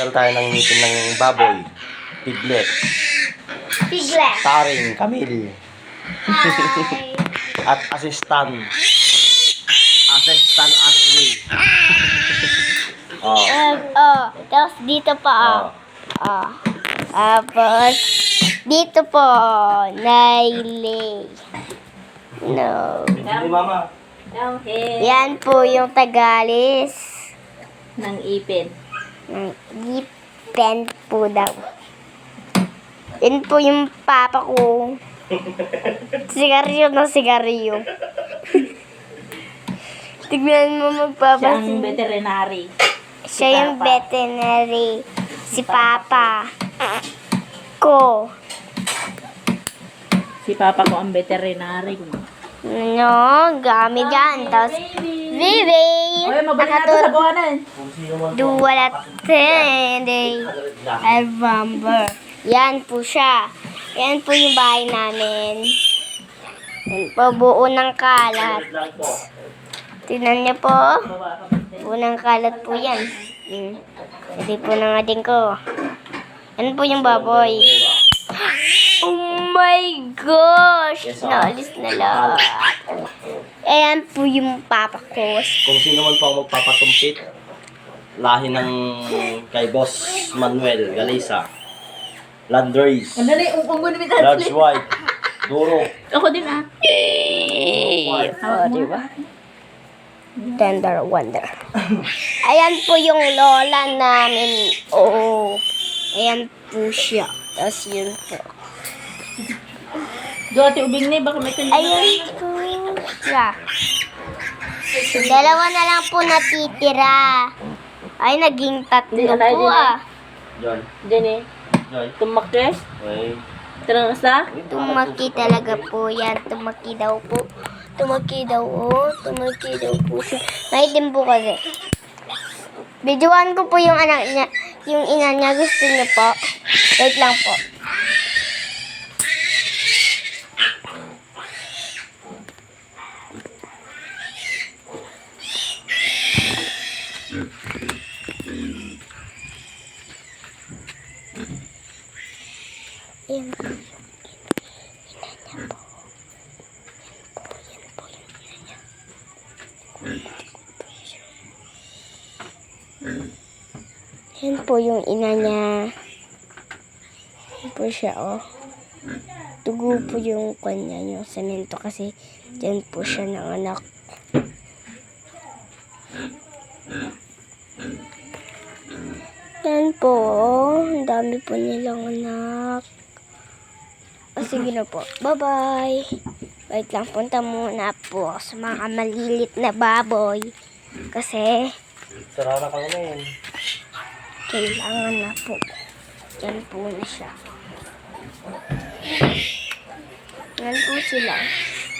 Magtatanggal tayo ng ngipin ng baboy. Piglet. Piglet. Starring Camille. Hi. At assistant. Assistant Ashley. Tapos dito pa, Tapos, dito po, Nailey. No. Hindi, mama. Yan po yung tagalis. Ng ipin. Ng ipin po daw. Yan po yung papa ko. Sigarilyo na sigarilyo. Tignan mo Siya magpapasin. ang veterinary. Siya yung veterinary. Si Papa. Ko. Si Papa ko ang veterinary. No, gamit yan. Tapos, baby. Oy, mabalik natin sa buwanan. Duwalatin. I remember. Yan po siya. Yan po yung bahay namin. Yan po, buo ng kalat. Tingnan niyo po. Buo ng kalat po yan. Hindi po nangading ko. Yan po yung baboy. Oh my gosh! Naalis na lahat. Ayan po yung papa ko. Kung sino man po ang magpapasumpit, lahi ng kay Boss Manuel Galisa. Landrace. Ano na yung unggun ni Large White. Duro. Ako din ah. Oh, diba? Tender wonder. Ayan po yung lola namin. Oo. Ayan po siya. Tapos yun po. Doon ubing na baka may kanina. Ayan po siya. Dalawa na lang po natitira. Ay, naging tatlo po ah. John. Diyan eh. Joy. Tumakre. Okay. Tarang sa. Tumaki talaga po yan. Tumaki daw po. Tumaki daw, tumaki daw po siya. Naitim po kasi. Videoan ko po yung anak niya, yung ina niya. Gusto niyo po? Wait lang po. Yan po. Yan po yung ina niya. Yan po siya, oh. Tugo po yung kanya, yung semento kasi dyan po siya ng anak. Yan po, oh. Ang dami po nilang anak. Sige na po. Bye-bye. Wait lang, punta muna po sa mga malilit na baboy. Kasi, Sara na kang ngayon. kailangan na po. Yan po na siya. Yan po sila.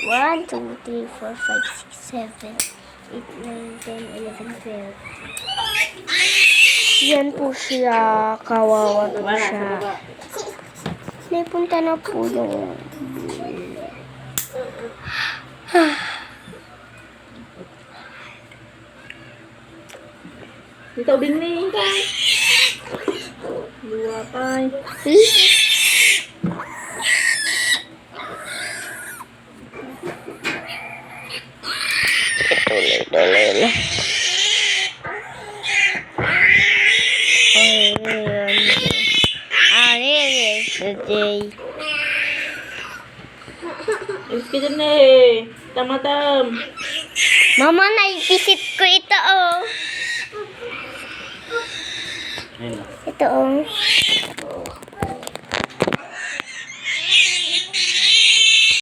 1, 2, 3, 4, 5, 6, 7, 8, 9, 10, 11, 12. Yan po siya. Kawawa po siya. Naipunta na po yung... Dito ubing ni. Luwa pa. Tuloy na. Today. Iskita na eh. Tamatam. Mama, naipisit ko ito, oh. Ayun na. Ito, oh.